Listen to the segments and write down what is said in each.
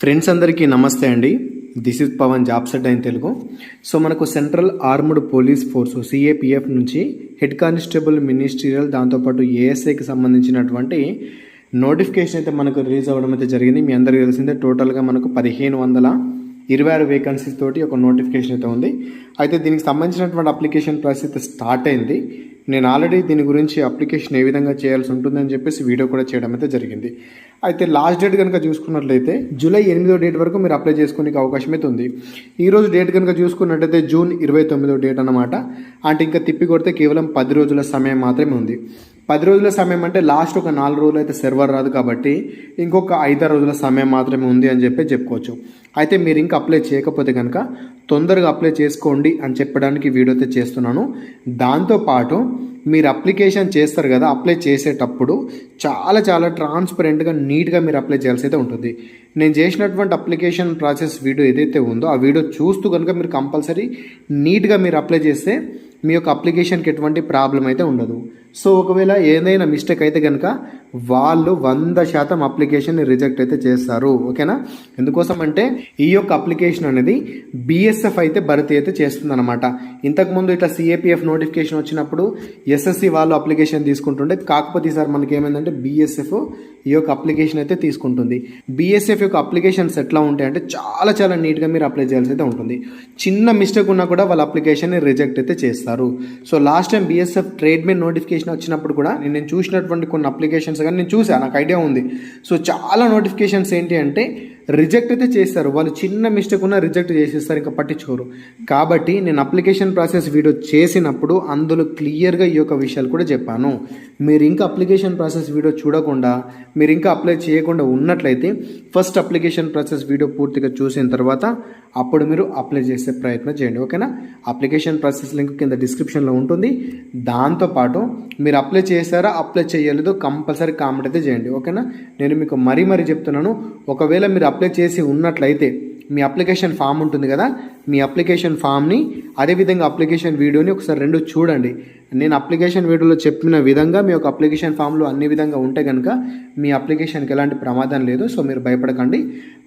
Friends అందరికీ నమస్తే అండి. This is Pavan job set అయిన తెలుగు. సో మనకు central armed police force CAPF నుంచి హెడ్ కానిస్టేబుల్ మినిస్ట్రియల్ దాంతోపాటు ఏఎస్ఐకి సంబంధించినటువంటి నోటిఫికేషన్ అయితే మనకు రిలీజ్ అవ్వడం అయితే జరిగింది. మీ అందరికీ తెలిసిందే టోటల్గా మనకు 1526 వేకెన్సీస్ తోటి ఒక నోటిఫికేషన్ అయితే ఉంది. అయితే దీనికి సంబంధించినటువంటి అప్లికేషన్ ప్రాసెస్ అయితే స్టార్ట్ అయింది. నేను ఆల్రెడీ దీని గురించి అప్లికేషన్ ఏ విధంగా చేయాల్సి ఉంటుందని చెప్పేసి వీడియో కూడా చేయడం అయితే జరిగింది. అయితే లాస్ట్ డేట్ కనుక చూసుకున్నట్లయితే జూలై 8వ డేట్ వరకు మీరు అప్లై చేసుకోనికి అవకాశం అయితే ఉంది. ఈరోజు డేట్ కనుక చూసుకున్నట్లయితే జూన్ 29వ డేట్ అన్నమాట. అంటే ఇంకా తిప్పి కొడితే కేవలం 10 రోజుల సమయం మాత్రమే ఉంది. 10 రోజుల సమయం అంటే లాస్ట్ ఒక 4 రోజులు అయితే సర్వర్ రాదు కాబట్టి ఇంకొక 5 రోజుల సమయం మాత్రమే ఉంది అని చెప్పుకోవచ్చు. అయితే మీరు ఇంకా అప్లై చేయకపోతే కనుక తొందరగా అప్లై చేసుకోండి అని చెప్పడానికి వీడియో అయితే చేస్తున్నాను. దాంతోపాటు మీరు అప్లికేషన్ చేస్తారు కదా, అప్లై చేసేటప్పుడు చాలా ట్రాన్స్పరెంట్గా నీట్గా మీరు అప్లై చేయాల్సి అయితే ఉంటుంది. నేను చేసినటువంటి అప్లికేషన్ ప్రాసెస్ వీడియో ఏదైతే ఉందో ఆ వీడియో చూస్తూ కనుక మీరు కంపల్సరీ నీట్గా మీరు అప్లై చేస్తే మీ యొక్క అప్లికేషన్కి ఎటువంటి ప్రాబ్లం అయితే ఉండదు. సో ఒకవేళ ఏదైనా మిస్టేక్ అయితే కనుక వాళ్ళు 100% అప్లికేషన్ని రిజెక్ట్ అయితే చేస్తారు. ఓకేనా? ఎందుకోసం అంటే ఈ యొక్క అప్లికేషన్ అనేది బిఎస్ఎఫ్ అయితే భర్తీ అయితే చేస్తుంది అనమాట. ఇంతకుముందు ఇట్లా సిఏపిఎఫ్ నోటిఫికేషన్ వచ్చినప్పుడు ఎస్ఎస్సి వాళ్ళు అప్లికేషన్ తీసుకుంటుండే, కాకపోతే ఈసారి మనకి ఏమైందంటే బిఎస్ఎఫ్ ఈ యొక్క అప్లికేషన్ అయితే తీసుకుంటుంది. బిఎస్ఎఫ్ యొక్క అప్లికేషన్స్ ఎట్లా ఉంటాయి అంటే చాలా నీట్గా మీరు అప్లై చేయాల్సి అయితే ఉంటుంది. చిన్న మిస్టేక్ ఉన్నా కూడా వాళ్ళ అప్లికేషన్ని రిజెక్ట్ అయితే చేస్తారు. So last time BSF tradesmen notification వచ్చినప్పుడు కూడా నేను చూసినటువంటి కొన్ని అప్లికేషన్స్ కానీ నేను చూసాను, నాకు ఐడియా ఉంది. సో చాలా నోటిఫికేషన్స్ ఏంటి అంటే రిజెక్ట్ అయితే చేస్తారు. వాళ్ళు చిన్న మిస్టేక్ ఉన్నా రిజెక్ట్ చేసేస్తారు, ఇంకా పట్టించుకోరు. కాబట్టి నేను అప్లికేషన్ ప్రాసెస్ వీడియో చేసినప్పుడు అందులో క్లియర్గా ఈ యొక్క విషయాలు కూడా చెప్పాను. మీరు ఇంకా అప్లికేషన్ ప్రాసెస్ వీడియో చూడకుండా మీరు ఇంకా అప్లై చేయకుండా ఉన్నట్లయితే ఫస్ట్ అప్లికేషన్ ప్రాసెస్ వీడియో పూర్తిగా చూసిన తర్వాత అప్పుడు మీరు అప్లై చేసే ప్రయత్నం చేయండి. ఓకేనా? అప్లికేషన్ ప్రాసెస్ లింక్ కింద డిస్క్రిప్షన్లో ఉంటుంది. దాంతోపాటు మీరు అప్లై చేశారా అప్లై చేయలేదో కంపల్సరీ కామెంట్ అయితే చేయండి. ఓకేనా? నేను మీకు మరీ చెప్తున్నాను, ఒకవేళ మీరు అప్లై చేసి ఉన్నట్లయితే మీ అప్లికేషన్ ఫామ్ ఉంటుంది కదా, మీ అప్లికేషన్ ఫామ్ని అదేవిధంగా అప్లికేషన్ వీడియోని ఒకసారి రెండు చూడండి. నేను అప్లికేషన్ వీడియోలో చెప్పిన విధంగా మీ యొక్క అప్లికేషన్ ఫామ్లో అన్ని విధంగా ఉంటే కనుక మీ అప్లికేషన్కి ఎలాంటి ప్రమాదం లేదు. సో మీరు భయపడకండి.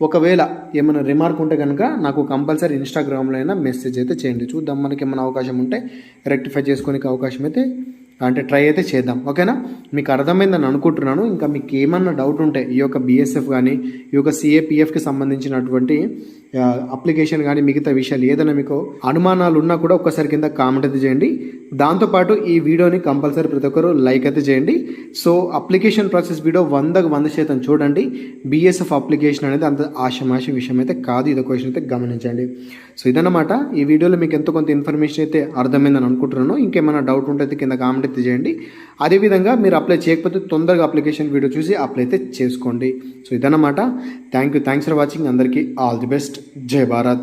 ఒకవేళ ఏమైనా రిమార్క్ ఉంటే కనుక నాకు కంపల్సరీ ఇన్స్టాగ్రామ్లో అయినా మెసేజ్ అయితే చేయండి. చూద్దాం, మనకి ఏమైనా అవకాశం ఉంటే రెక్టిఫై చేసుకోనికి అవకాశం అయితే అంటే ట్రై అయితే చేద్దాం. ఓకేనా? మీకు అర్థమైందని అనుకుంటున్నాను. ఇంకా మీకు ఏమన్నా డౌట్ ఉంటే ఈ యొక్క బిఎస్ఎఫ్ కానీ ఈ యొక్క సిఏపిఎఫ్కి సంబంధించినటువంటి అప్లికేషన్ కానీ మిగతా విషయాలు ఏదైనా మీకు అనుమానాలు ఉన్నా కూడా ఒక్కసారి కింద కామెంట్ అయితే చేయండి. దాంతోపాటు ఈ వీడియోని కంపల్సరీ ప్రతి ఒక్కరు లైక్ అయితే చేయండి. సో అప్లికేషన్ ప్రాసెస్ వీడియో 100% చూడండి. బిఎస్ఎఫ్ అప్లికేషన్ అనేది అంత ఆషమాషి విషయం అయితే కాదు, ఇది క్వశ్చన్ అయితే గమనించండి. సో ఇదన్నమాట. ఈ వీడియోలో మీకు ఎంతో కొంత ఇన్ఫర్మేషన్ అయితే అర్థమైందని అనుకుంటున్నాను. ఇంకేమైనా డౌట్ ఉంటే కింద కామెంట్ అయితే చేయండి. అదేవిధంగా మీరు అప్లై చేయకపోతే తొందరగా అప్లికేషన్ వీడియో చూసి అప్లై అయితే చేసుకోండి. సో ఇదన్నమాట. Thanks for watching. అందరికీ ఆల్ ది బెస్ట్. జై భారత్.